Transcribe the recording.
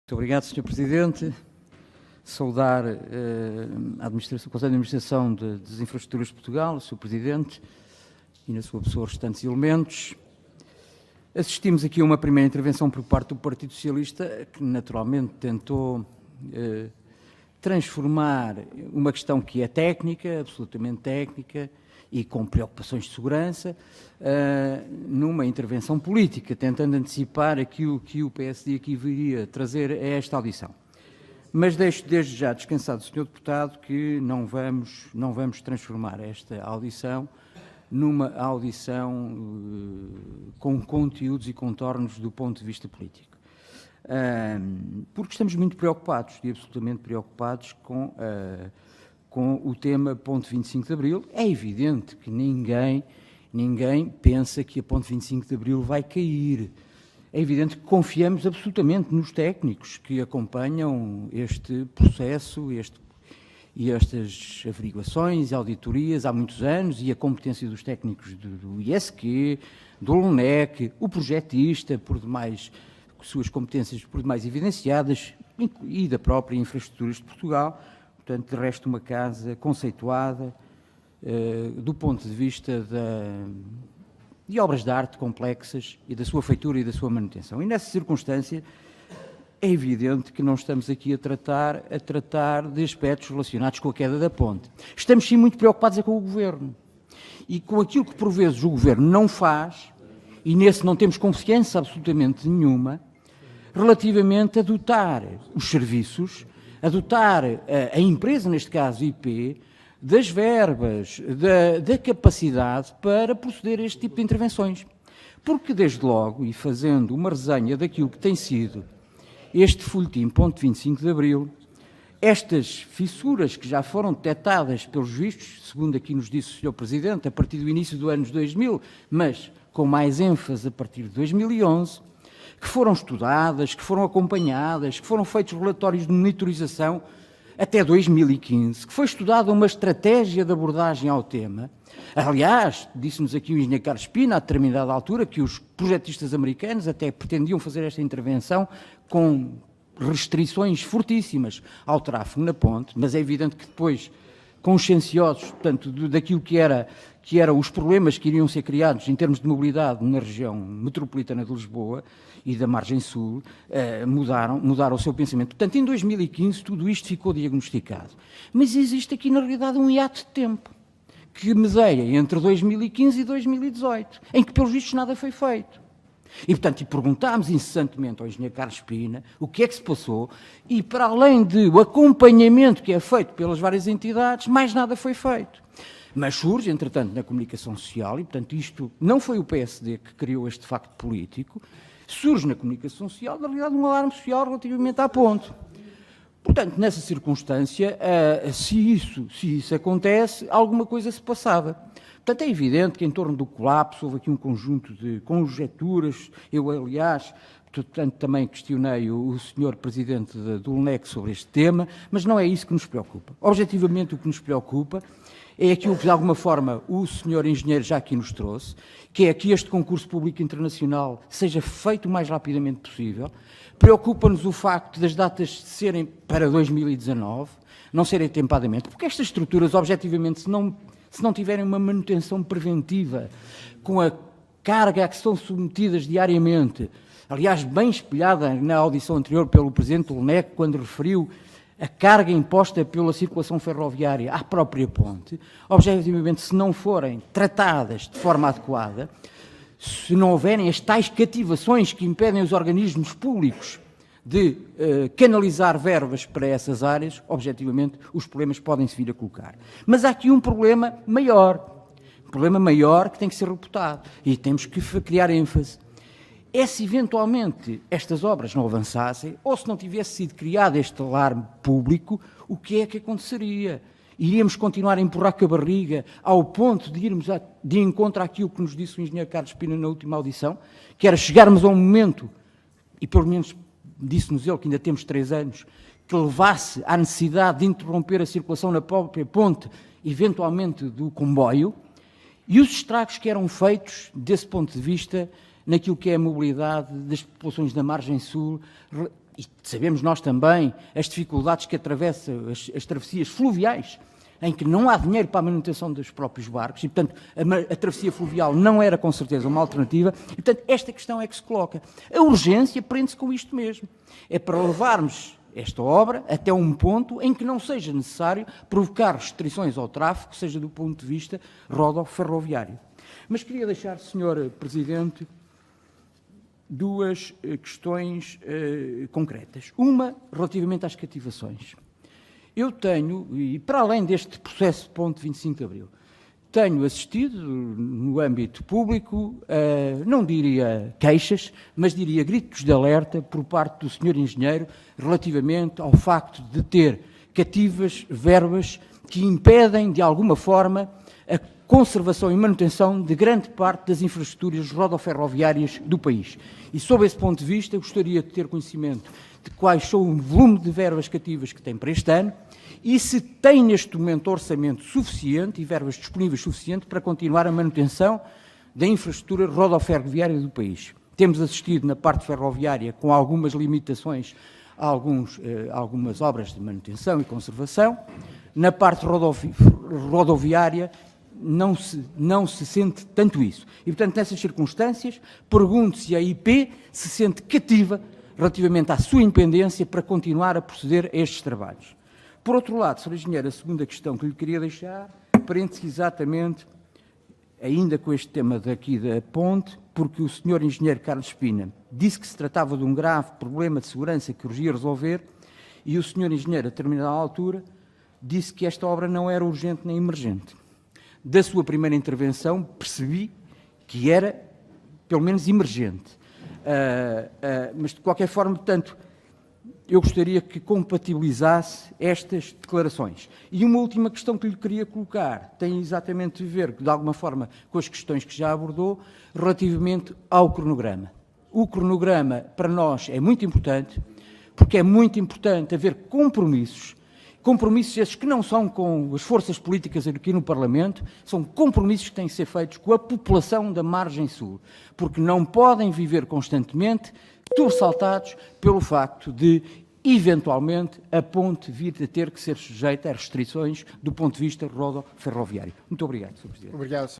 Muito obrigado, Sr. Presidente. Saudar o Conselho de Administração das Infraestruturas de Portugal, o Sr. Presidente, e na sua pessoa restantes elementos. Assistimos aqui a uma primeira intervenção por parte do Partido Socialista, que naturalmente tentou transformar uma questão que é técnica, absolutamente técnica, e com preocupações de segurança, numa intervenção política, tentando antecipar aquilo que o PSD aqui viria trazer a esta audição. Mas deixo desde já descansado, Sr. Deputado, que não vamos transformar esta audição numa audição com conteúdos e contornos do ponto de vista político. Porque estamos muito preocupados, e absolutamente preocupados com o tema Ponte 25 de Abril. É evidente que ninguém pensa que a Ponte 25 de Abril vai cair. É evidente que confiamos absolutamente nos técnicos que acompanham este processo e estas averiguações e auditorias há muitos anos, e a competência dos técnicos do ISQ, do LNEC, o projetista, por demais, suas competências por demais evidenciadas, e da própria Infraestruturas de Portugal. Portanto, de resto, uma casa conceituada do ponto de vista de obras de arte complexas e da sua feitura e da sua manutenção. E nessa circunstância é evidente que não estamos aqui a tratar de aspectos relacionados com a queda da ponte. Estamos sim muito preocupados com o Governo e com aquilo que por vezes o Governo não faz, e nesse não temos confiança absolutamente nenhuma, relativamente a dotar os serviços, a dotar a empresa, neste caso IP, das verbas, da capacidade para proceder a este tipo de intervenções. Porque, desde logo, e fazendo uma resenha daquilo que tem sido este folhetim Ponte 25 de Abril, estas fissuras que já foram detectadas pelos vistos, segundo aqui nos disse o Sr. Presidente, a partir do início do ano 2000, mas com mais ênfase a partir de 2011, que foram estudadas, que foram acompanhadas, que foram feitos relatórios de monitorização até 2015, que foi estudada uma estratégia de abordagem ao tema. Aliás, disse-nos aqui o engenheiro Carlos Pina, a determinada altura, que os projetistas americanos até pretendiam fazer esta intervenção com restrições fortíssimas ao tráfego na ponte, mas é evidente que depois, conscienciosos, portanto, daquilo que eram os problemas que iriam ser criados em termos de mobilidade na região metropolitana de Lisboa e da margem sul, mudaram o seu pensamento. Portanto, em 2015 tudo isto ficou diagnosticado. Mas existe aqui, na realidade, um hiato de tempo que medeia entre 2015 e 2018, em que, pelos vistos, nada foi feito. E, portanto, perguntámos incessantemente ao engenheiro Carlos Pina o que é que se passou, e, para além do acompanhamento que é feito pelas várias entidades, mais nada foi feito. Mas surge, entretanto, na comunicação social, e, portanto, isto não foi o PSD que criou este facto político, surge na comunicação social, na realidade, um alarme social relativamente à ponte. Portanto, nessa circunstância, se isso acontece, alguma coisa se passava. Portanto, é evidente que em torno do colapso houve aqui um conjunto de conjecturas. Eu, aliás, portanto, também questionei o Sr. Presidente do LNEC sobre este tema, mas não é isso que nos preocupa. Objetivamente, o que nos preocupa é aquilo que, de alguma forma, o Sr. Engenheiro já aqui nos trouxe, que é que este concurso público internacional seja feito o mais rapidamente possível. Preocupa-nos o facto das datas serem para 2019, não serem atempadamente, porque estas estruturas, objetivamente, se não tiverem uma manutenção preventiva com a carga a que são submetidas diariamente, aliás, bem espelhada na audição anterior pelo Presidente do LNEC, quando referiu a carga imposta pela circulação ferroviária à própria ponte, objetivamente, se não forem tratadas de forma adequada, se não houverem as tais cativações que impedem os organismos públicos de canalizar verbas para essas áreas, objetivamente, os problemas podem-se vir a colocar. Mas há aqui um problema maior que tem que ser reputado, e temos que criar ênfase. É se eventualmente estas obras não avançassem, ou se não tivesse sido criado este alarme público, o que é que aconteceria? Iríamos continuar a empurrar com a barriga ao ponto de irmos de encontro àquilo que nos disse o engenheiro Carlos Pina na última audição, que era chegarmos a um momento, e pelo menos disse-nos ele que ainda temos 3 anos, que levasse à necessidade de interromper a circulação na própria ponte, eventualmente do comboio, e os estragos que eram feitos desse ponto de vista naquilo que é a mobilidade das populações da margem sul e sabemos nós também as dificuldades que atravessa as travessias fluviais, em que não há dinheiro para a manutenção dos próprios barcos, e, portanto, a travessia fluvial não era, com certeza, uma alternativa, e, portanto, esta questão é que se coloca. A urgência prende-se com isto mesmo. É para levarmos esta obra até um ponto em que não seja necessário provocar restrições ao tráfego, seja do ponto de vista rodoferroviário. Mas queria deixar, Sr. Presidente, duas questões concretas. Uma, relativamente às cativações. Eu tenho, e para além deste processo de ponte 25 de Abril, tenho assistido no âmbito público, não diria queixas, mas diria gritos de alerta por parte do Sr. Engenheiro relativamente ao facto de ter cativas verbas que impedem, de alguma forma, a conservação e manutenção de grande parte das infraestruturas rodoferroviárias do país. E, sob esse ponto de vista, gostaria de ter conhecimento de quais são o volume de verbas cativas que tem para este ano e se tem neste momento orçamento suficiente e verbas disponíveis suficiente para continuar a manutenção da infraestrutura rodoferroviária do país. Temos assistido na parte ferroviária, com algumas limitações, a algumas obras de manutenção e conservação. Na parte rodoviária não se sente tanto isso. E, portanto, nessas circunstâncias, pergunto se a IP se sente cativa relativamente à sua independência para continuar a proceder a estes trabalhos. Por outro lado, Sr. Engenheiro, a segunda questão que lhe queria deixar prende-se exatamente, ainda com este tema daqui da ponte, porque o Sr. Engenheiro Carlos Espina disse que se tratava de um grave problema de segurança que urgia resolver e o Sr. Engenheiro, a determinada altura, disse que esta obra não era urgente nem emergente. Da sua primeira intervenção percebi que era, pelo menos, emergente. Mas, de qualquer forma, portanto, eu gostaria que compatibilizasse estas declarações. E uma última questão que lhe queria colocar tem exatamente a ver, de alguma forma, com as questões que já abordou, relativamente ao cronograma. O cronograma, para nós, é muito importante, porque é muito importante haver compromissos esses que não são com as forças políticas aqui no Parlamento, são compromissos que têm que ser feitos com a população da margem sul, porque não podem viver constantemente sobressaltados pelo facto de, eventualmente, a ponte vir a ter que ser sujeita a restrições do ponto de vista rodoferroviário. Muito obrigado, Sr. Presidente. Obrigado.